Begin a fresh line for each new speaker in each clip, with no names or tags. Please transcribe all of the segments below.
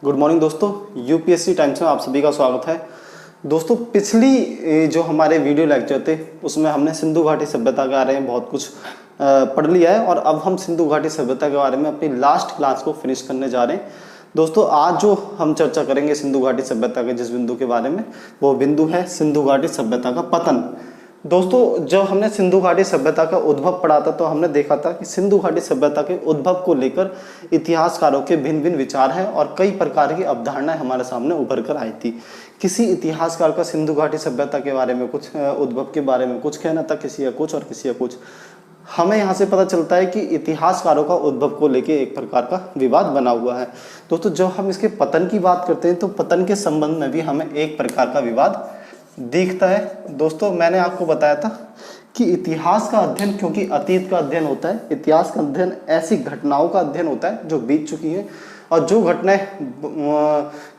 Good morning दोस्तों, UPSC times में आप सभी का स्वागत है। दोस्तों, पिछली जो हमारे वीडियो लेक्चर थे उसमें हमने सिंधु घाटी सभ्यता के बारे में बहुत कुछ पढ़ लिया है और अब हम सिंधु घाटी सभ्यता के बारे में अपनी लास्ट क्लास को फिनिश करने जा रहे हैं। दोस्तों, आज जो हम चर्चा करेंगे सिंधु घाटी सभ्यता के जिस बिंदु के बारे में, वो बिंदु है सिंधु घाटी सभ्यता का पतन। दोस्तों, जब हमने सिंधु घाटी सभ्यता का उद्भव पढ़ा था तो हमने देखा था कि सिंधु घाटी सभ्यता के उद्भव को लेकर इतिहासकारों के भिन्न भिन्न विचार हैं और कई प्रकार की अवधारणाएं हमारे सामने उभर कर आई थी। किसी इतिहासकार का सिंधु घाटी सभ्यता के बारे में कुछ, उद्भव के बारे में कुछ कहना था, किसी का कुछ और किसी का कुछ। हमें यहाँ से पता चलता है कि इतिहासकारों का उद्भव को लेकर एक प्रकार का विवाद बना हुआ है। दोस्तों, जब हम इसके पतन की बात करते हैं तो पतन के संबंध में भी हमें एक प्रकार का विवाद दिखता है। दोस्तों, मैंने आपको बताया था कि इतिहास का अध्ययन, क्योंकि अतीत का अध्ययन होता है, इतिहास का अध्ययन ऐसी घटनाओं का अध्ययन होता है जो बीत चुकी हैं और जो घटनाएं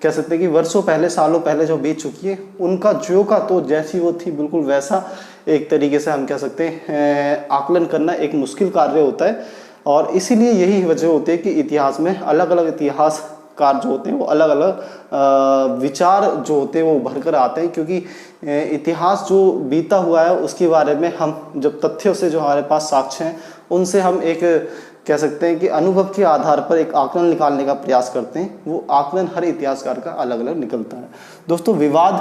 कह सकते हैं कि वर्षों पहले, सालों पहले जो बीत चुकी है, उनका जो का तो जैसी वो थी बिल्कुल वैसा एक तरीके से हम कह सकते हैं आकलन करना एक मुश्किल कार्य होता है। और इसीलिए यही वजह होती है कि इतिहास में अलग अलग इतिहासकार जो होते हैं वो अलग अलग विचार जो होते हैं वो उभर कर आते हैं, क्योंकि इतिहास जो बीता हुआ है उसके बारे में हम जब तथ्यों से, जो हमारे पास साक्ष्य हैं, उनसे हम एक कह सकते हैं कि अनुभव के आधार पर एक आकलन निकालने का प्रयास करते हैं। वो आकलन हर इतिहासकार का अलग अलग निकलता है। दोस्तों, विवाद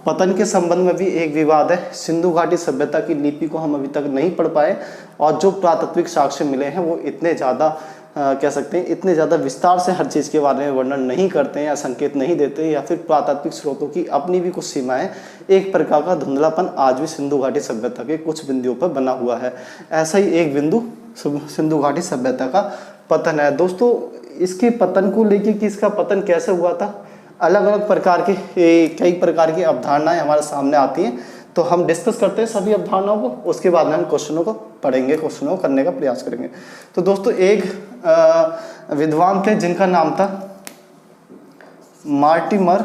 पतन के संबंध में भी एक विवाद है। सिंधु घाटी सभ्यता की लिपि को हम अभी तक नहीं पढ़ पाए और जो पुरातात्विक साक्ष्य मिले हैं वो इतने ज़्यादा कह सकते हैं इतने ज़्यादा विस्तार से हर चीज़ के बारे में वर्णन नहीं करते हैं या संकेत नहीं देते, या फिर पुरातात्विक स्रोतों की अपनी भी कुछ सीमाएं, एक प्रकार का धुंधलापन आज भी सिंधु घाटी सभ्यता के कुछ बिंदुओं पर बना हुआ है। ऐसा ही एक बिंदु सिंधु घाटी सभ्यता का पतन है। दोस्तों, इसके पतन को लेकर कि इसका पतन कैसे हुआ था, अलग अलग प्रकार के कई प्रकार की अवधारणाएं हमारे सामने आती हैं, तो हम डिस्कस करते हैं सभी अवधारणाओं को। उसके बाद में हम क्वेश्चनों को पढ़ेंगे, क्वेश्चनों को करने का प्रयास करेंगे। तो दोस्तों, एक विद्वान थे जिनका नाम था मार्टिमर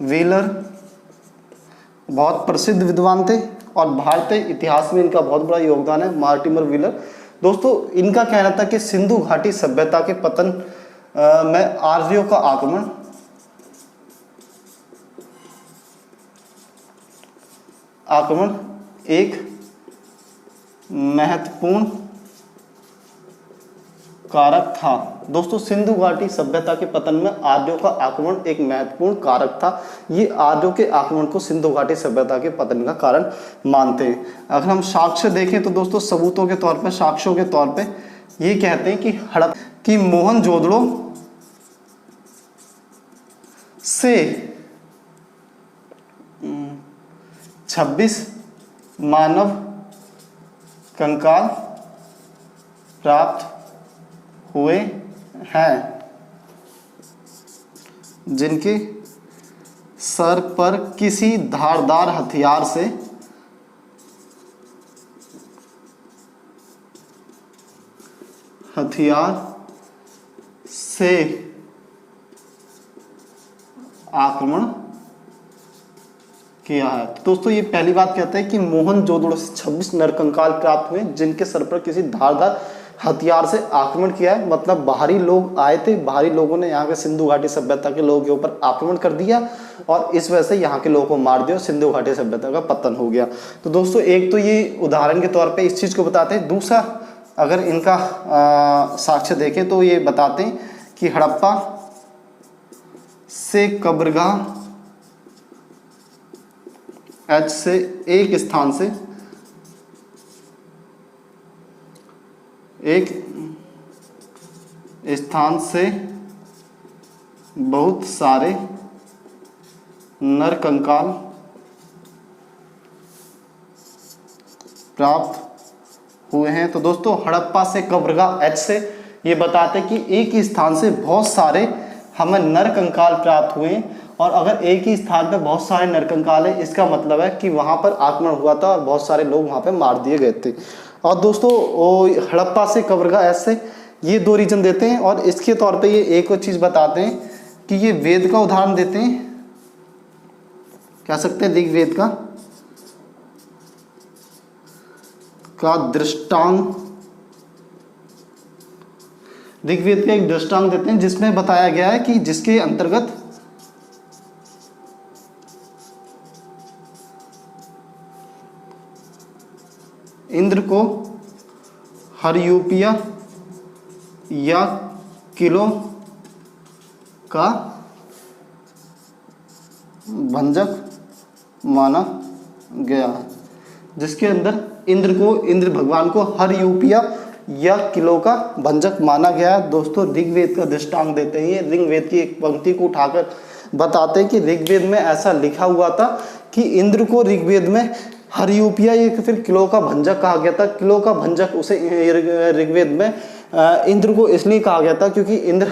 व्हीलर। बहुत प्रसिद्ध विद्वान थे और भारतीय इतिहास में इनका बहुत बड़ा योगदान है, मार्टिमर व्हीलर। दोस्तों, इनका कहना था कि सिंधु घाटी सभ्यता के पतन में आर्यों का आक्रमण एक महत्वपूर्ण कारक था। दोस्तों, सिंधु घाटी सभ्यता के पतन में आर्यों का आक्रमण एक महत्वपूर्ण कारक था। ये आर्यों के आक्रमण को सिंधु घाटी सभ्यता के पतन का कारण मानते हैं। अगर हम साक्ष्य देखें तो दोस्तों, सबूतों के तौर पर, साक्ष्यों के तौर पे ये कहते हैं कि मोहनजोदड़ो से 26 मानव कंकाल प्राप्त हुए हैं, जिनके सर पर किसी धारदार हथियार से आक्रमण किया है। तो दोस्तों, ये पहली बात कहते हैं कि मोहनजोदड़ो से 26 नरकंकाल प्राप्त हुए जिनके सर पर किसी धारदार हथियार से आक्रमण किया है। मतलब बाहरी लोग आए थे, बाहरी लोगों ने यहाँ के सिंधु घाटी सभ्यता के लोगों के ऊपर आक्रमण कर दिया और इस वजह से यहाँ के लोगों को मार दिया और सिंधु घाटी सभ्यता का पतन हो गया। तो दोस्तों, एक तो ये उदाहरण के तौर पे इस चीज़ को बताते हैं। दूसरा, अगर इनका साक्ष्य देखें तो ये बताते हैं कि हड़प्पा से कब्रगाह एच से एक स्थान से बहुत सारे नरकंकाल प्राप्त हुए हैं। तो दोस्तों, हड़प्पा से कब्रगाह एच से ये बताते हैं कि एक ही स्थान से बहुत सारे हमें नरकंकाल प्राप्त हुए हैं। और अगर एक ही स्थान पर बहुत सारे नरकंकाल है, इसका मतलब है कि वहाँ पर आक्रमण हुआ था और बहुत सारे लोग वहाँ पर मार दिए गए थे। और दोस्तों, हड़प्पा से कब्रगाह एच से ये दो रीजन देते हैं और इसके तौर पे ये एक और चीज़ बताते हैं कि ये वेद का उदाहरण देते हैं, कह सकते हैं ऋग्वेद का दृष्टांत ऋग्वेद का एक दृष्टांत देते हैं जिसमें बताया गया है कि जिसके अंतर्गत इंद्र को हर यूपिया या किलो का भंजक माना गया है। जिसके अंदर इंद्र भगवान को हर यूपिया या किलो का भंजक माना गया है। दोस्तों ऋग्वेद का दृष्टांत देते हैं, ये ऋग्वेद की एक पंक्ति को उठाकर बताते हैं कि ऋग्वेद में ऐसा लिखा हुआ था कि इंद्र को ऋग्वेद में हर यूपिया या फिर किलो का भंजक कहा गया था। किलो का भंजक उसे ऋग्वेद में इंद्र को इसलिए कहा गया था क्योंकि इंद्र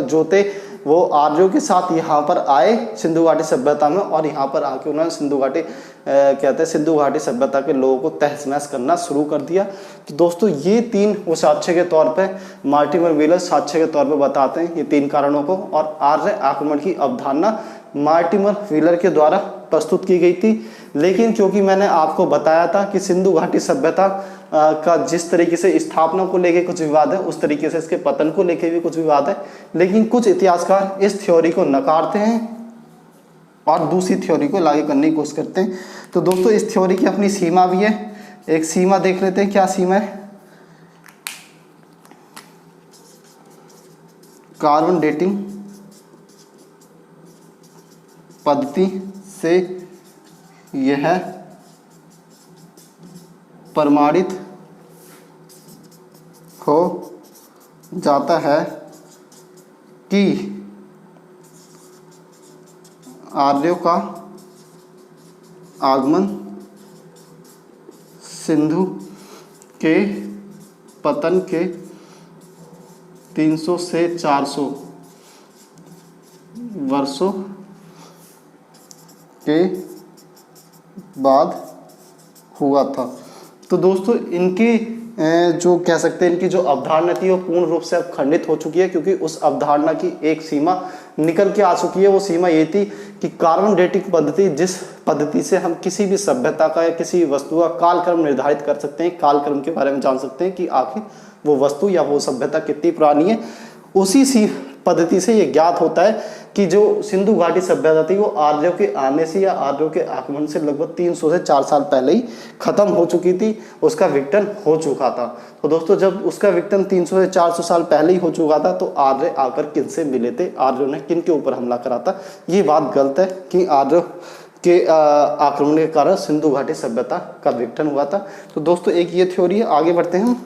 जो थे वो आर्यों के साथ यहाँ पर आए सिंधु घाटी सभ्यता में, और यहाँ पर आके उन्होंने सिंधु घाटी कहते हैं सिंधु घाटी सभ्यता के लोगों को तहस नहस करना शुरू कर दिया। तो दोस्तों ये तीन वो साक्ष्य के तौर पे मार्टिमर व्हीलर साक्ष्य के तौर पे बताते हैं ये तीन कारणों को, और आर्य आक्रमण की अवधारणा मार्टिमर व्हीलर के द्वारा प्रस्तुत की गई थी। लेकिन क्योंकि मैंने आपको बताया था कि सिंधु घाटी सभ्यता का जिस तरीके से स्थापना को लेके कुछ विवाद है, उस तरीके से इसके पतन को लेके भी कुछ विवाद है, लेकिन कुछ इतिहासकार इस थ्योरी को नकारते हैं और दूसरी थ्योरी को लागू करने की कोशिश करते हैं। तो दोस्तों इस थ्योरी की अपनी सीमा भी है, एक सीमा देख लेते हैं। क्या सीमा है? कार्बन डेटिंग पद्धति से यह प्रमाणित हो जाता है कि आर्यों का आगमन सिंधु के पतन के 300 से 400 वर्षों के बाद हुआ था। तो दोस्तों इनकी जो कह सकते हैं इनकी जो अवधारणा थी वो पूर्ण रूप से अब खंडित हो चुकी है, क्योंकि उस अवधारणा की एक सीमा निकल के आ चुकी है। वो सीमा ये थी कि कार्बन डेटिंग पद्धति, जिस पद्धति से हम किसी भी सभ्यता का या किसी वस्तु का कालक्रम निर्धारित कर सकते हैं, कालक्रम के बारे में जान सकते हैं कि आखिर वो वस्तु या वो सभ्यता कितनी पुरानी है, उसी सी पद्धति से ये ज्ञात होता है कि जो सिंधु घाटी सभ्यता थी वो आर्यों के आने से या आर्यों के आगमन से लगभग 300 से 4 साल पहले ही खत्म हो चुकी थी, उसका विघटन हो चुका था। तो दोस्तों जब उसका विघटन 300 से 400 साल पहले ही हो चुका था तो आर्य आकर किनसे मिले थे, आर्यों ने किन के ऊपर हमला करा था? ये बात गलत है कि आर्यों के आक्रमण के कारण सिंधु घाटी सभ्यता का विघटन हुआ था। तो दोस्तों एक ये थ्योरी है। आगे बढ़ते हैं।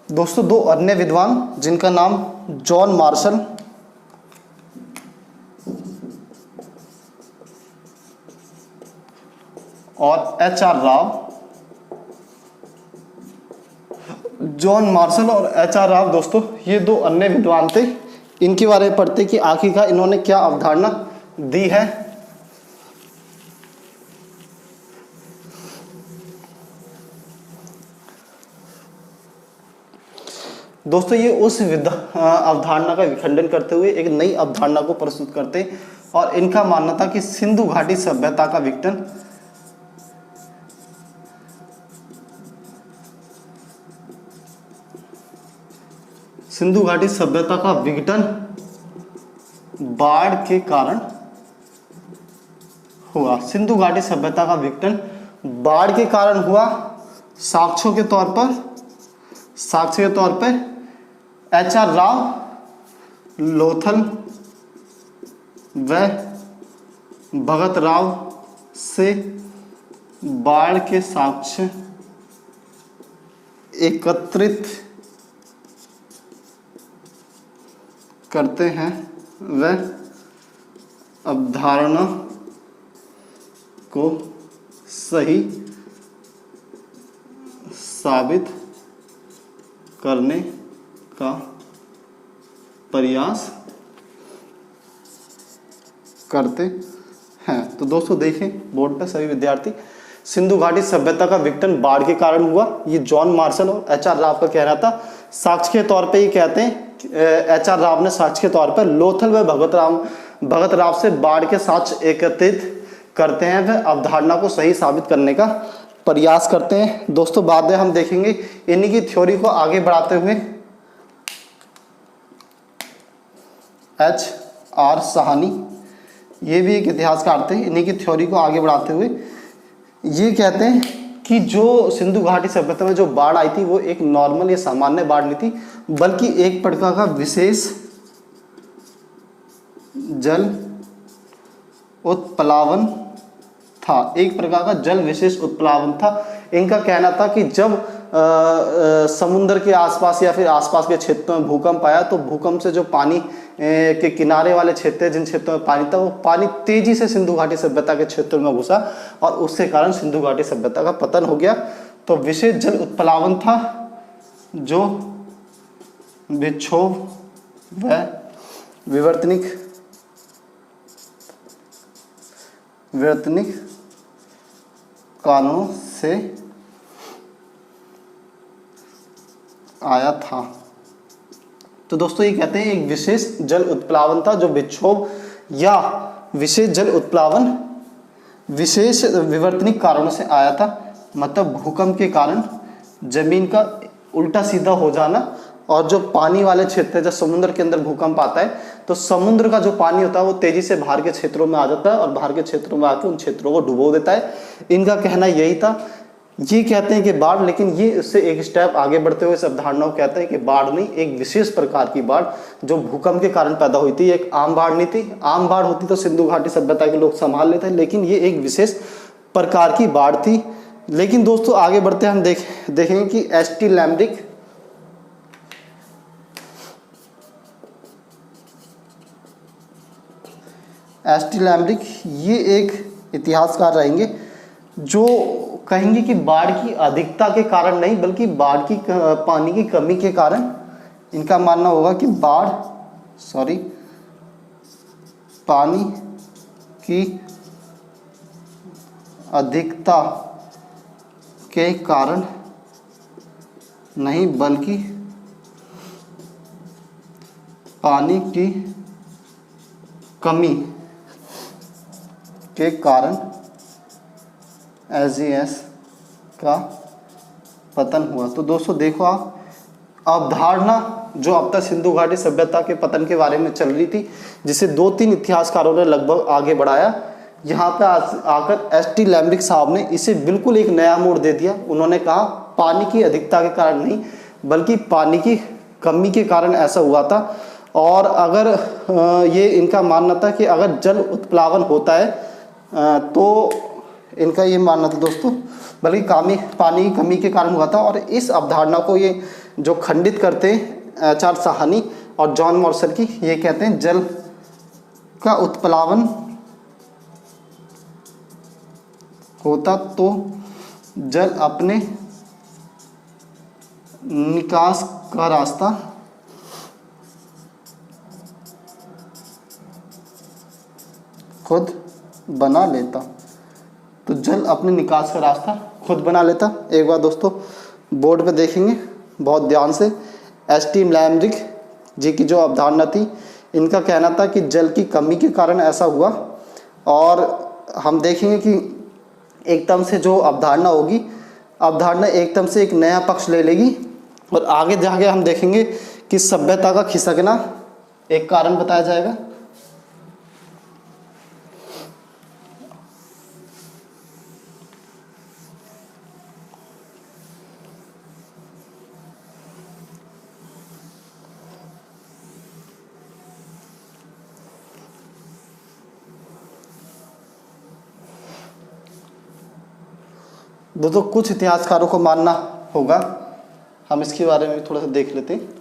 दोस्तों दो अन्य विद्वान जिनका नाम जॉन मार्शल और एच.आर. राव, जॉन मार्शल और एच.आर. राव दोस्तों ये दो अन्य विद्वान थे। इनके बारे में पढ़ते कि आखिरकार इन्होंने क्या अवधारणा दी है। दोस्तों ये उस अवधारणा का विखंडन करते हुए एक नई अवधारणा को प्रस्तुत करते हैं, और इनका मानना था कि सिंधु घाटी सभ्यता का विघटन बाढ़ के कारण हुआ। सिंधु घाटी सभ्यता का विघटन बाढ़ के कारण हुआ। साक्ष्यों के तौर पर एच.आर. राव, लोथल व भगत राव से बाढ़ के साक्ष्य एकत्रित करते हैं व अवधारणा को सही साबित करने का प्रयास करते हैं। तो दोस्तों देखें बोर्ड पर सभी विद्यार्थी, सिंधु घाटी सभ्यता का विघटन बाढ़ के कारण हुआ, ये जॉन मार्शल और एच.आर. राव का कहना था। साक्ष्य के तौर पे ये कहते हैं, एच.आर. राव ने साक्ष्य के तौर पर लोथल व भगत राव से बाढ़ के साक्ष्य एकत्रित करते हैं, वह अवधारणा को सही साबित करने का प्रयास करते हैं। दोस्तों बाद में हम देखेंगे इन्हीं की थ्योरी को आगे बढ़ाते हुए एच.आर. साहनी, ये भी एक इतिहासकार थे, इन्हीं की थ्योरी को आगे बढ़ाते हुए ये कहते हैं कि जो सिंधु घाटी सभ्यता में जो बाढ़ आई थी वो एक नॉर्मल या सामान्य बाढ़ नहीं थी, बल्कि एक प्रकार का विशेष जल उत्प्लावन था, एक प्रकार का जल विशेष उत्प्लावन था। इनका कहना था कि जब समुद्र के आसपास या फिर आसपास के क्षेत्रों में भूकंप आया तो भूकंप से जो पानी के किनारे वाले क्षेत्र, जिन क्षेत्रों में पानी था, वो पानी तेजी से सिंधु घाटी सभ्यता के क्षेत्रों में घुसा और उसके कारण सिंधु घाटी सभ्यता का पतन हो गया। तो विशेष जल उत्प्लावन था जो विक्षोभ व विवर्तनिक कारणों से आया था। तो दोस्तों ये कहते हैं एक विशेष जल उत्प्लावन था जो विक्षोभ या विशेष जल उत्प्लावन विशेष विवर्तनिक कारणों से आया था, मतलब भूकंप के कारण जमीन का उल्टा सीधा हो जाना। और जो पानी वाले क्षेत्र है, जब समुद्र के अंदर भूकंप आता है तो समुद्र का जो पानी होता है वो तेजी से बाहर के क्षेत्रों में आ जाता है और बाहर के क्षेत्रों में आके उन क्षेत्रों को डुबो देता है। इनका कहना यही था। ये कहते हैं कि बाढ़, लेकिन ये इससे एक स्टेप आगे बढ़ते हुए इस अवधारणा को कहते हैं कि बाढ़ नहीं, एक विशेष प्रकार की बाढ़ जो भूकंप के कारण पैदा हुई थी। एक आम बाढ़ नहीं थी, आम बाढ़ होती तो सिंधु घाटी सभ्यता के लोग संभाल लेते, लेकिन ये एक विशेष प्रकार की बाढ़ थी। लेकिन दोस्तों आगे बढ़ते हम देखेंगे कि एस.टी. लैम्ब्रिक ये एक इतिहासकार रहेंगे जो कहेंगे कि बाढ़ की अधिकता के कारण नहीं, बल्कि पानी की कमी के कारण, इनका मानना होगा कि पानी की अधिकता के कारण नहीं, बल्कि पानी की कमी के कारण एजीएस का पतन हुआ। तो दोस्तों देखो आप, अवधारणा जो अब तक सिंधु घाटी सभ्यता के पतन के बारे में चल रही थी, जिसे 2-3 इतिहासकारों ने लगभग आगे बढ़ाया, यहाँ पे आकर एस.टी. लैम्ब्रिक साहब ने इसे बिल्कुल एक नया मोड़ दे दिया। उन्होंने कहा पानी की अधिकता के कारण नहीं, बल्कि पानी की कमी के कारण ऐसा हुआ था। और अगर ये इनका मानना था कि अगर जल उत्प्लावन होता है तो इनका ये मानना था दोस्तों, बल्कि पानी की कमी के कारण हुआ था। और इस अवधारणा को ये जो खंडित करते हैं एच.आर. साहनी और जॉन मार्शल की, ये कहते हैं जल का उत्प्लावन होता तो जल अपने निकास का रास्ता खुद बना लेता। तो जल अपने निकास का रास्ता खुद बना लेता। एक बार दोस्तों बोर्ड पे देखेंगे बहुत ध्यान से, एस.टी. लैम्ब्रिक जी की जो अवधारणा थी, इनका कहना था कि जल की कमी के कारण ऐसा हुआ। और हम देखेंगे कि एकदम से जो अवधारणा होगी, अवधारणा एकदम से एक नया पक्ष ले लेगी और आगे जाके हम देखेंगे कि सभ्यता का खिसकना एक कारण बताया जाएगा। दोस्तों कुछ इतिहासकारों को मानना होगा, हम इसके बारे में थोड़ा सा देख लेते हैं।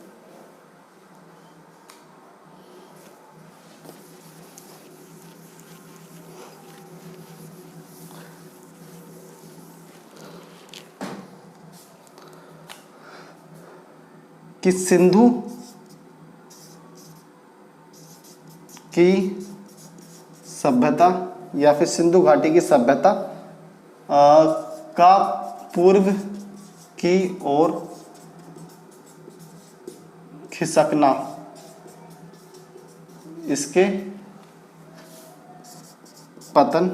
कि सिंधु की सभ्यता या फिर सिंधु घाटी की सभ्यता का पूर्व की ओर खिसकना इसके पतन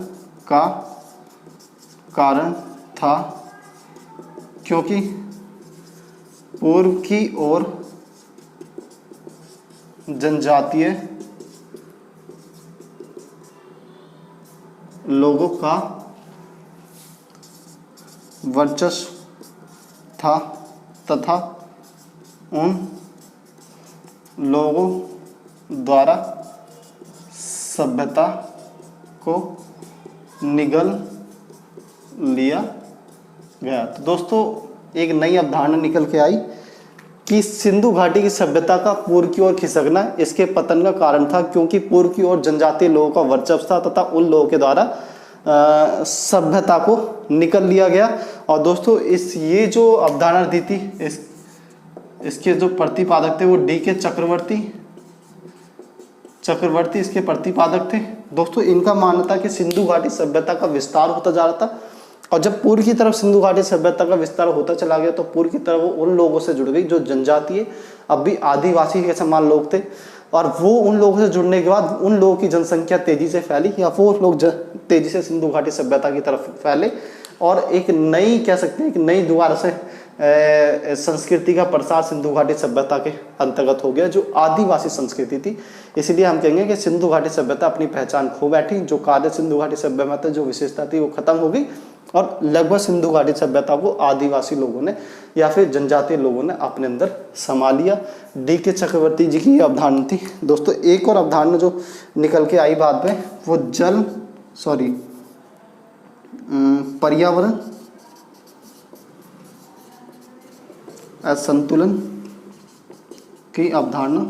का कारण था, क्योंकि पूर्व की ओर जनजातीय लोगों का वर्चस्व था तथा उन लोगों द्वारा सभ्यता को निगल लिया गया। तो दोस्तों एक नई अवधारणा निकल के आई कि सिंधु घाटी की सभ्यता का पूर्व की ओर खिसकना इसके पतन का कारण था, क्योंकि पूर्व की ओर जनजातीय लोगों का वर्चस्व था तथा उन लोगों के द्वारा सभ्यता को निकल लिया गया। और दोस्तों ये जो अवधारणा दी थी इसके जो प्रतिपादक थे वो डी के चक्रवर्ती इसके प्रतिपादक थे। दोस्तों इनका मानना था कि सिंधु घाटी सभ्यता का विस्तार होता जा रहा था, और जब पूर्व की तरफ सिंधु घाटी सभ्यता का विस्तार होता चला गया तो पूर्व की तरफ वो उन लोगों से जुड़ गई जो जनजातीय अब भी आदिवासी के समान लोग थे, और वो उन लोगों से जुड़ने के बाद उन लोगों की जनसंख्या तेजी से फैली, या वो लोग तेजी से सिंधु घाटी सभ्यता की तरफ फैले, और एक नई कह सकते हैं कि नई दोबारा से संस्कृति का प्रसार सिंधु घाटी सभ्यता के अंतर्गत हो गया, जो आदिवासी संस्कृति थी। इसीलिए हम कहेंगे कि सिंधु घाटी सभ्यता अपनी पहचान खो बैठी, जो कार्य सिंधु घाटी सभ्यता जो विशेषता थी वो खत्म हो गई, और लगभग सिंधु घाटी सभ्यता को आदिवासी लोगों ने या फिर जनजातीय लोगों ने अपने अंदर समा लिया। डी के चक्रवर्ती जी की अवधारणा थी। दोस्तों एक और अवधारणा जो निकल के आई बाद में वो पर्यावरण असंतुलन की अवधारणा।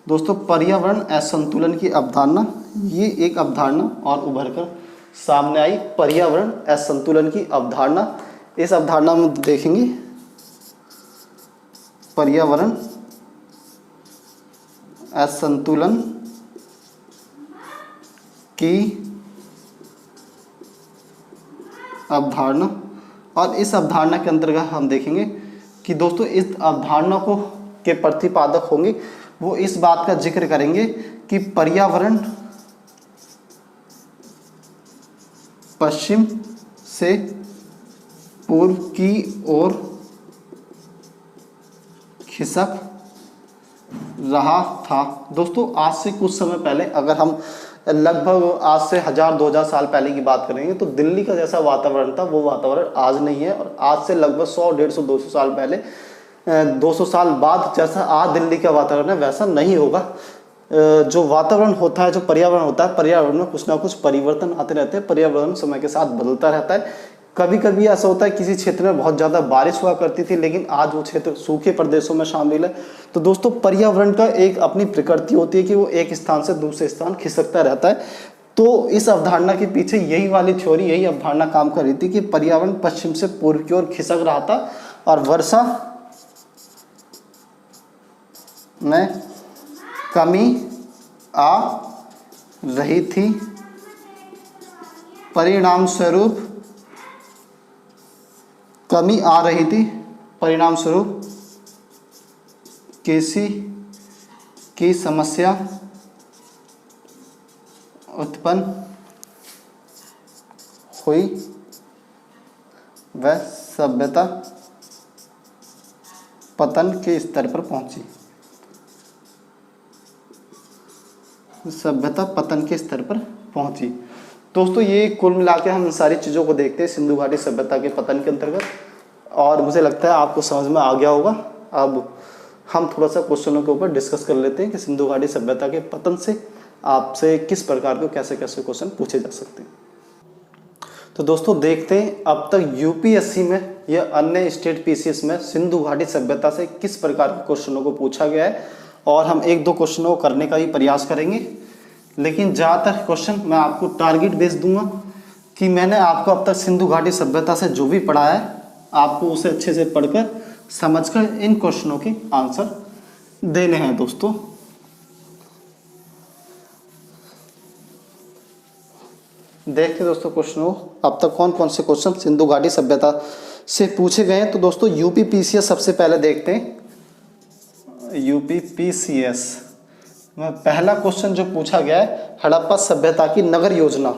दोस्तों पर्यावरण असंतुलन की अवधारणा, ये एक अवधारणा और उभर कर सामने आई, पर्यावरण असंतुलन की अवधारणा। इस अवधारणा में देखेंगे पर्यावरण असंतुलन की अवधारणा, और इस अवधारणा के अंतर्गत हम देखेंगे कि दोस्तों इस अवधारणा को के प्रतिपादक होंगे वो इस बात का जिक्र करेंगे कि पर्यावरण पश्चिम से पूर्व की ओर खिसक रहा था। दोस्तों आज से कुछ समय पहले, अगर हम लगभग आज से 1000-2000 साल पहले की बात करेंगे, तो दिल्ली का जैसा वातावरण था वो वातावरण आज नहीं है, और आज से लगभग 100-150-200 साल पहले 200 साल बाद जैसा आज दिल्ली का वातावरण है वैसा नहीं होगा। जो वातावरण होता है, जो पर्यावरण होता है, पर्यावरण में कुछ ना कुछ परिवर्तन आते रहते हैं, पर्यावरण समय के साथ बदलता रहता है। कभी कभी ऐसा होता है किसी क्षेत्र में बहुत ज़्यादा बारिश हुआ करती थी, लेकिन आज वो क्षेत्र सूखे प्रदेशों में शामिल है। तो दोस्तों पर्यावरण का एक अपनी प्रकृति होती है कि वो एक स्थान से दूसरे स्थान खिसकता रहता है। तो इस अवधारणा के पीछे यही वाली थ्योरी, यही अवधारणा काम कर रही थी कि पर्यावरण पश्चिम से पूर्व की ओर खिसक रहा था और वर्षा में कमी आ रही थी। परिणाम स्वरूप कमी आ रही थी, परिणाम स्वरूप कृषि की समस्या उत्पन्न हुई व सभ्यता पतन के स्तर पर पहुंची। सभ्यता पतन के स्तर पर पहुंची। दोस्तों ये कुल मिला के हम इन सारी चीज़ों को देखते हैं सिंधु घाटी सभ्यता के पतन के अंतर्गत, और मुझे लगता है आपको समझ में आ गया होगा। अब हम थोड़ा सा क्वेश्चनों के ऊपर डिस्कस कर लेते हैं कि सिंधु घाटी सभ्यता के पतन से आपसे किस प्रकार के कैसे कैसे क्वेश्चन पूछे जा सकते हैं। तो दोस्तों देखते हैं अब तक यूपीएससी में या अन्य स्टेट पीसीएस में सिंधु घाटी सभ्यता से किस प्रकार के क्वेश्चनों को पूछा गया है, और हम 1-2 क्वेश्चनों को करने का ही प्रयास करेंगे। लेकिन ज़्यादातर क्वेश्चन मैं आपको टारगेट बेस दूंगा कि मैंने आपको अब तक सिंधु घाटी सभ्यता से जो भी पढ़ा है आपको उसे अच्छे से पढ़कर समझकर इन क्वेश्चनों के आंसर देने हैं दोस्तों। देखते दोस्तों क्वेश्चनों, अब तक कौन कौन से क्वेश्चन सिंधु घाटी सभ्यता से पूछे गए हैं। तो दोस्तों यूपीपीसीएस सबसे पहले देखते हैं। यूपीपीसीएस में पहला क्वेश्चन जो पूछा गया है, हड़प्पा सभ्यता की नगर योजना।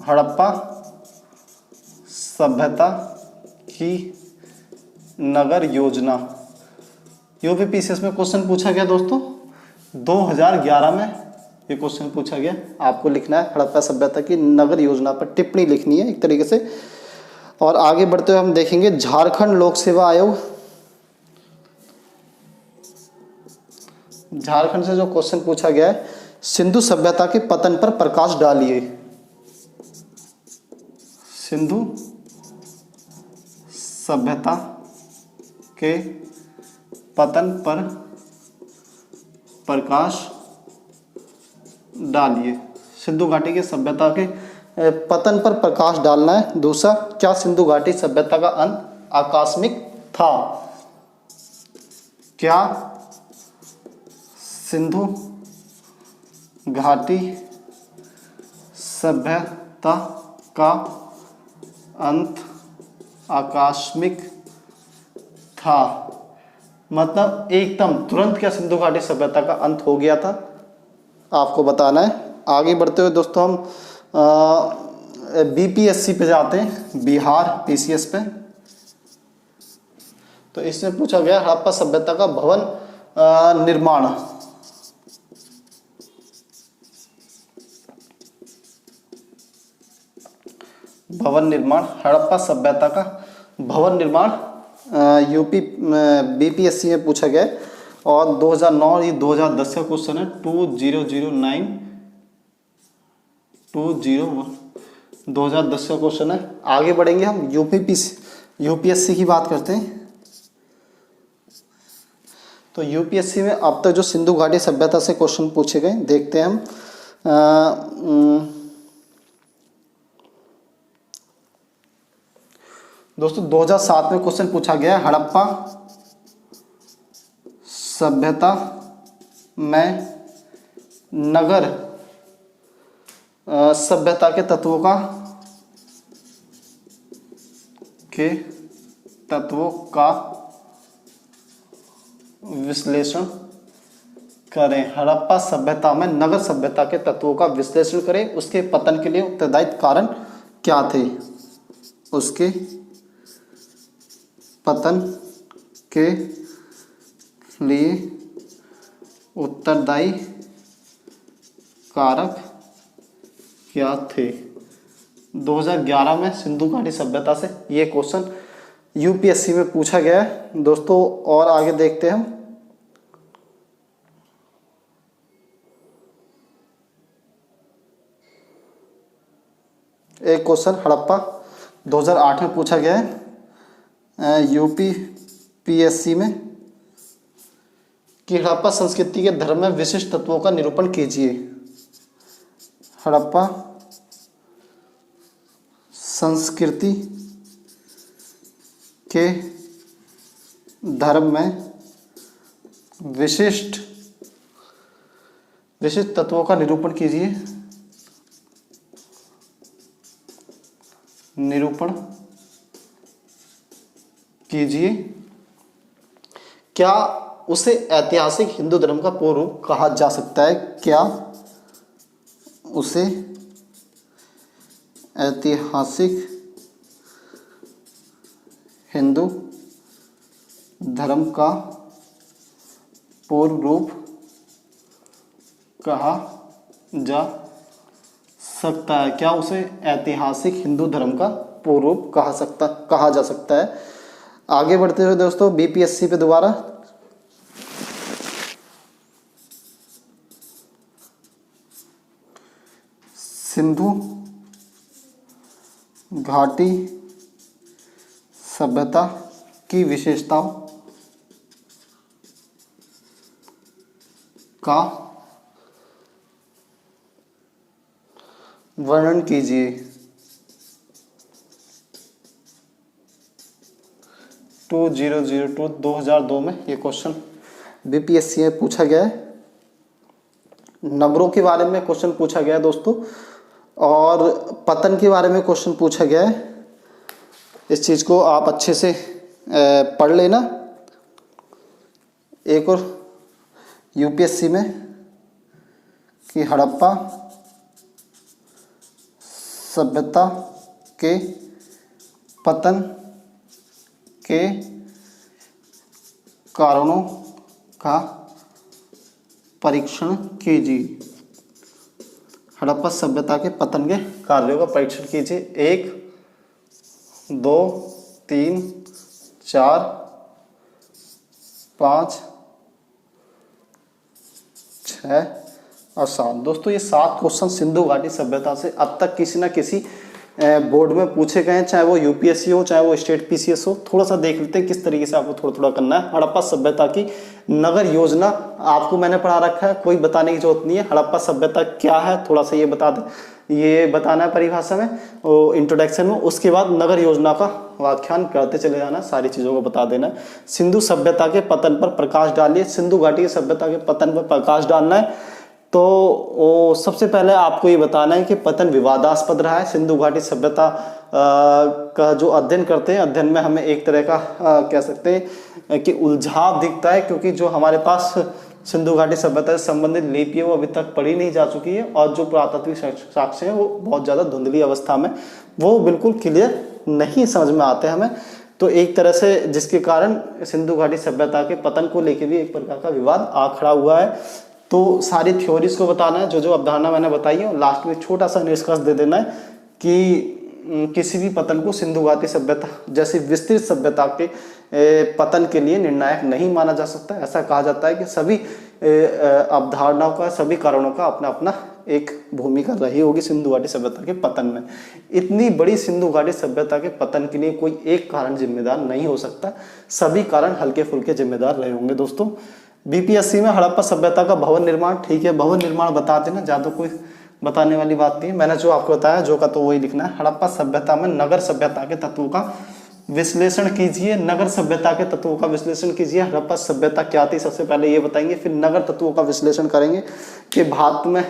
हड़प्पा सभ्यता की नगर योजना यूपीपीसीएस में क्वेश्चन पूछा गया दोस्तों 2011 में। ये क्वेश्चन पूछा गया, आपको लिखना है हड़प्पा सभ्यता की नगर योजना पर टिप्पणी लिखनी है एक तरीके से। और आगे बढ़ते हुए हम देखेंगे झारखंड लोक सेवा आयोग। झारखंड से जो क्वेश्चन पूछा गया है, सिंधु सभ्यता के पतन पर प्रकाश डालिए। सिंधु सभ्यता के पतन पर प्रकाश डालिए। सिंधु घाटी की सभ्यता के पतन पर प्रकाश डालना है। दूसरा, क्या सिंधु घाटी सभ्यता का अंत आकस्मिक था? क्या सिंधु घाटी सभ्यता का अंत आकस्मिक था? मतलब एकदम तुरंत क्या सिंधु घाटी सभ्यता का अंत हो गया था, आपको बताना है। आगे बढ़ते हुए दोस्तों हम बीपीएससी पे जाते हैं, बिहार पीसीएस पे। तो इसमें पूछा गया हड़प्पा सभ्यता का भवन निर्माण। भवन निर्माण, हड़प्पा सभ्यता का भवन निर्माण यूपी बीपीएससी में पूछा गया है। और 2009 और ये 2010 का क्वेश्चन है 2009 201 2010 का क्वेश्चन है। आगे बढ़ेंगे हम यूपीएससी की बात करते हैं। तो यूपीएससी में अब तक जो सिंधु घाटी सभ्यता से क्वेश्चन पूछे गए देखते हैं हम। दोस्तों 2007 में क्वेश्चन पूछा गया है, हड़प्पा सभ्यता में नगर सभ्यता के तत्वों का विश्लेषण करें। हड़प्पा सभ्यता में नगर सभ्यता के तत्वों का विश्लेषण करें। उसके पतन के लिए उत्तरदायी कारण क्या थे? उसके पतन के लिए उत्तरदायी कारक क्या थे? 2011 में सिंधु घाटी सभ्यता से ये क्वेश्चन यूपीएससी में पूछा गया है दोस्तों। और आगे देखते हैं हम। एक क्वेश्चन हड़प्पा 2008 में पूछा गया है यूपीपीएससी में कि हड़प्पा संस्कृति के धर्म में विशिष्ट तत्वों का निरूपण कीजिए। हड़प्पा संस्कृति के धर्म में विशिष्ट तत्वों का निरूपण कीजिए। निरूपण कीजिए। क्या उसे ऐतिहासिक हिंदू धर्म का पूर्व रूप कहा जा सकता है? क्या उसे ऐतिहासिक हिंदू धर्म का पूर्व रूप कहा जा सकता है? क्या उसे ऐतिहासिक हिंदू धर्म का पूर्व रूप कहा जा सकता है? आगे बढ़ते हुए दोस्तों बीपीएससी पे दोबारा सिंधु घाटी सभ्यता की विशेषताओं का वर्णन कीजिए। 2002 2002 में ये क्वेश्चन बीपीएससी में पूछा गया है। नंबरों के बारे में क्वेश्चन पूछा गया है दोस्तों, और पतन के बारे में क्वेश्चन पूछा गया है। इस चीज़ को आप अच्छे से पढ़ लेना। एक और यूपीएससी में कि हड़प्पा सभ्यता के पतन के कारणों का परीक्षण कीजिए। हड़प्पा सभ्यता के पतन के कार्यों का परीक्षण कीजिए। 1 2 3 4 5 6 और 7। दोस्तों ये 7 क्वेश्चन सिंधु घाटी सभ्यता से अब तक किसी ना किसी बोर्ड में पूछे गए हैं, चाहे वो यूपीएससी हो चाहे वो स्टेट पीसीएस हो। थोड़ा सा देख लेते हैं किस तरीके से आपको थोड़ा थोड़ा करना है। हड़प्पा सभ्यता की नगर योजना आपको मैंने पढ़ा रखा है, कोई बताने की जरूरत नहीं है। हड़प्पा सभ्यता क्या है थोड़ा सा ये बता दें, ये बताना है परिभाषा में, इंट्रोडक्शन में। उसके बाद नगर योजना का व्याख्यान करते चले जाना, सारी चीज़ों को बता देना है। सिंधु सभ्यता के पतन पर प्रकाश डालिए। सिंधु घाटी सभ्यता के पतन पर प्रकाश डालना है तो सबसे पहले आपको ये बताना है कि पतन विवादास्पद रहा है। सिंधु घाटी सभ्यता का जो अध्ययन करते हैं, अध्ययन में हमें एक तरह का कह सकते हैं कि उलझाव दिखता है, क्योंकि जो हमारे पास सिंधु घाटी सभ्यता से संबंधित लिपि है वो अभी तक पढ़ी नहीं जा चुकी है, और जो पुरातात्विक साक्ष्य हैं वो बहुत ज़्यादा धुंधली अवस्था में, वो बिल्कुल क्लियर नहीं समझ में आते हमें। तो एक तरह से जिसके कारण सिंधु घाटी सभ्यता के पतन को लेकर भी एक प्रकार का विवाद आ खड़ा हुआ है। तो सारी थ्योरीज को बताना है, जो जो अवधारणा मैंने बताई है, लास्ट में छोटा सा निष्कर्ष दे देना है कि किसी भी पतन को सिंधु घाटी सभ्यता जैसी विस्तृत सभ्यता के पतन के लिए निर्णायक नहीं माना जा सकता। ऐसा कहा जाता है कि सभी अवधारणाओं का, सभी कारणों का अपना अपना एक भूमिका रही होगी सिंधु घाटी सभ्यता के पतन में। इतनी बड़ी सिंधु घाटी सभ्यता के पतन के लिए कोई एक कारण जिम्मेदार नहीं हो सकता, सभी कारण हल्के फुल्के जिम्मेदार रहे होंगे। दोस्तों बीपीएससी में हड़प्पा सभ्यता का भवन निर्माण, ठीक है भवन निर्माण बता देना, ज़्यादा कोई बताने वाली बात नहीं है। मैंने जो आपको बताया जो का तो वही लिखना है। हड़प्पा सभ्यता में नगर सभ्यता के तत्वों का विश्लेषण कीजिए। नगर सभ्यता के तत्वों का विश्लेषण कीजिए। हड़प्पा सभ्यता क्या थी सबसे पहले ये बताएंगे, फिर नगर तत्वों का विश्लेषण करेंगे कि भारतीय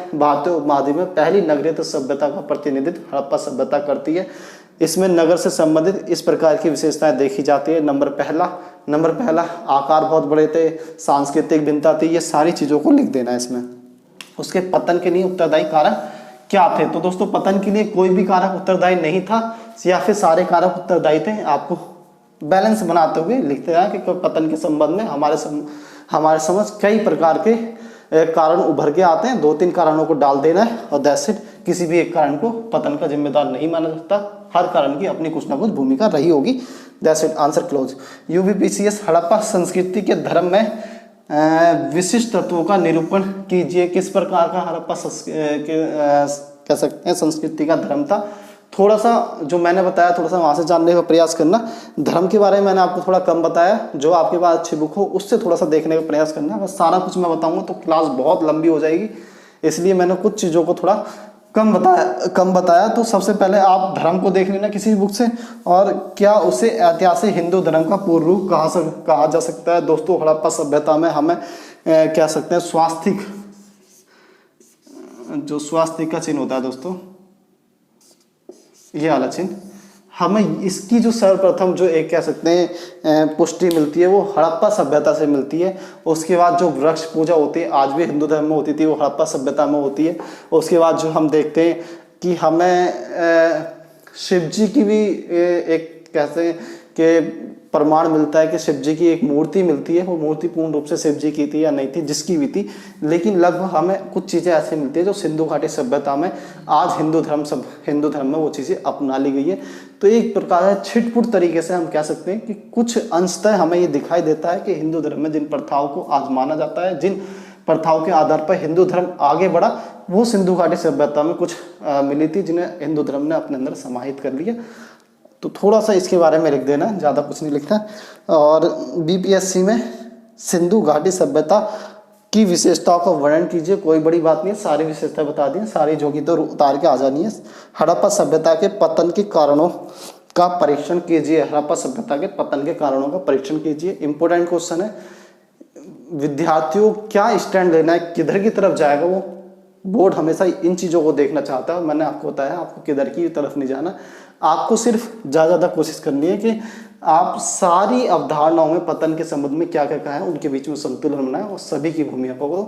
उपमहाद्वीप में पहली नगरीय सभ्यता का प्रतिनिधित्व हड़प्पा सभ्यता करती है। इसमें नगर से संबंधित इस प्रकार की विशेषताएं देखी जाती है। नंबर पहला आकार बहुत बड़े थे, सांस्कृतिक भिन्नता थी, ये सारी चीज़ों को लिख देना है इसमें। उसके पतन के लिए उत्तरदायी कारक क्या थे? तो दोस्तों पतन के लिए कोई भी कारक उत्तरदायी नहीं था, या फिर सारे कारक उत्तरदायी थे। आपको बैलेंस बनाते हुए लिखते हैं कि पतन के संबंध में हमारे समझ कई प्रकार के कारण उभर के आते हैं। 2-3 कारणों को डाल देना है और दैट्स इट। किसी भी एक कारण को पतन का जिम्मेदार नहीं माना जाता, हर कारण की अपनी कुछ ना कुछ भूमिका रही होगी। That's it, answer close. UPPCS Harappa संस्कृति के धर्म में विशिष्ट तत्वों का निरूपण कीजिए। किस प्रकार का हड़प्पा कह सकते हैं संस्कृति का धर्म था? थोड़ा सा जो मैंने बताया थोड़ा सा वहाँ से जानने का प्रयास करना। धर्म के बारे में मैंने आपको थोड़ा कम बताया, जो आपके पास अच्छी बुक हो उससे थोड़ा सा देखने का प्रयास करना। बस सारा कुछ मैं बताऊंगा तो क्लास बहुत लंबी हो जाएगी, इसलिए मैंने कुछ चीज़ों को थोड़ा कम बताया। तो सबसे पहले आप धर्म को देख लेना किसी बुक से, और क्या उसे ऐतिहासिक हिंदू धर्म का पूर्व रूप कहा जा सकता है। दोस्तों हड़प्पा सभ्यता में हमें कह सकते हैं स्वास्तिक का चिन्ह होता है दोस्तों, ये वाला चिन्ह, हमें इसकी जो सर्वप्रथम जो एक कह सकते हैं पुष्टि मिलती है वो हड़प्पा सभ्यता से मिलती है। उसके बाद जो वृक्ष पूजा होती है आज भी हिंदू धर्म में होती थी, वो हड़प्पा सभ्यता में होती है। उसके बाद जो हम देखते हैं कि हमें शिव जी की भी एक कहते हैं कि प्रमाण मिलता है कि शिव जी की एक मूर्ति मिलती है। वो मूर्ति पूर्ण रूप से शिव जी की थी या नहीं थी, जिसकी भी थी, लेकिन लगभग हमें कुछ चीज़ें ऐसी मिलती है जो सिंधु घाटी सभ्यता में आज हिंदू धर्म में वो चीज़ें अपना ली गई है। तो एक प्रकार से छिटपुट तरीके से हम कह सकते हैं कि कुछ अंशतः हमें ये दिखाई देता है कि हिंदू धर्म में जिन प्रथाओं को आज माना जाता है, जिन प्रथाओं के आधार पर हिंदू धर्म आगे बढ़ा, वो सिंधु घाटी सभ्यता में कुछ मिली थी जिन्हें हिंदू धर्म ने अपने अंदर समाहित कर लिया। तो थोड़ा सा इसके बारे में लिख देना, ज़्यादा कुछ नहीं लिखना। और बीपीएससी में सिंधु घाटी सभ्यता की विशेषताओं का वर्णन कीजिए। कोई बड़ी बात नहीं है, सारी विशेषताएं बता दी, सारी जोगी तो उतार के आ जानी है। हड़प्पा सभ्यता के पतन के कारणों का परीक्षण कीजिए। हड़प्पा सभ्यता के पतन के कारणों का परीक्षण कीजिए। इंपॉर्टेंट क्वेश्चन है, विद्यार्थियों क्या स्टैंड लेना है, किधर की तरफ जाएगा वो। बोर्ड हमेशा इन चीज़ों को देखना चाहता है। मैंने आपको बताया आपको किधर की तरफ नहीं जाना, आपको सिर्फ ज़्यादा कोशिश करनी है कि आप सारी अवधारणाओं में पतन के संबंध में क्या क्या कहा है उनके बीच में संतुलन बनाएं और सभी की भूमिका को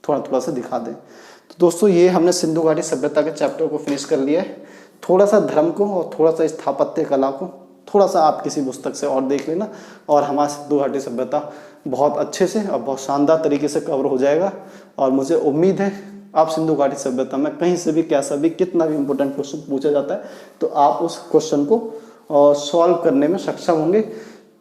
थोड़ा थोड़ा सा दिखा दें। तो दोस्तों ये हमने सिंधु घाटी सभ्यता के चैप्टर को फिनिश कर लिया है। थोड़ा सा धर्म को और थोड़ा सा स्थापत्य कला को थोड़ा सा आप किसी पुस्तक से और देख लेना और हमारी सिंधु घाटी सभ्यता बहुत अच्छे से और बहुत शानदार तरीके से कवर हो जाएगा। और मुझे उम्मीद है आप सिंधु घाटी सभ्यता में कहीं से भी कैसा भी कितना भी इंपॉर्टेंट क्वेश्चन पूछा जाता है तो आप उस क्वेश्चन को सॉल्व करने में सक्षम होंगे।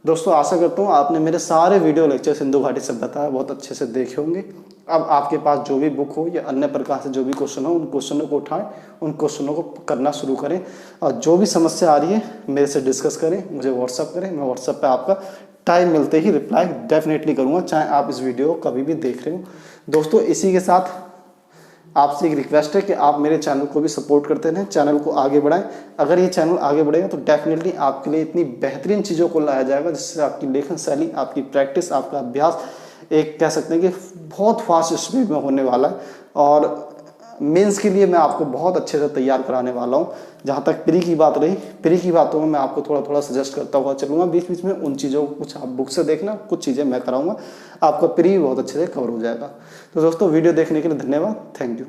दोस्तों आशा करता हूँ आपने मेरे सारे वीडियो लेक्चर सिंधु घाटी सभ्यता बहुत अच्छे से देखे होंगे। अब आपके पास जो भी बुक हो या अन्य प्रकार से जो भी क्वेश्चन हो उन क्वेश्चनों को उठाएं, उन क्वेश्चनों को करना शुरू करें और जो भी समस्या आ रही है मेरे से डिस्कस करें, मुझे व्हाट्सअप करें। मैं व्हाट्सअप पे आपका टाइम मिलते ही रिप्लाई डेफिनेटली करूँगा, चाहे आप इस वीडियो को कभी भी देख रहे हो। दोस्तों इसी के साथ आपसे एक रिक्वेस्ट है कि आप मेरे चैनल को भी सपोर्ट करते रहें, चैनल को आगे बढ़ाएं। अगर ये चैनल आगे बढ़ेगा तो डेफिनेटली आपके लिए इतनी बेहतरीन चीज़ों को लाया जाएगा जिससे आपकी लेखन शैली, आपकी प्रैक्टिस, आपका अभ्यास एक कह सकते हैं कि बहुत फास्ट स्पीड में होने वाला है। और मेंस के लिए मैं आपको बहुत अच्छे से तैयार कराने वाला हूँ। जहाँ तक प्री की बात रही, प्री की बातों में मैं आपको थोड़ा थोड़ा सजेस्ट करता हुआ चलूँगा, बीच बीच में उन चीज़ों को कुछ आप बुक से देखना, कुछ चीज़ें मैं कराऊँगा, आपका प्री बहुत अच्छे से कवर हो जाएगा। तो दोस्तों वीडियो देखने के लिए धन्यवाद, थैंक यू।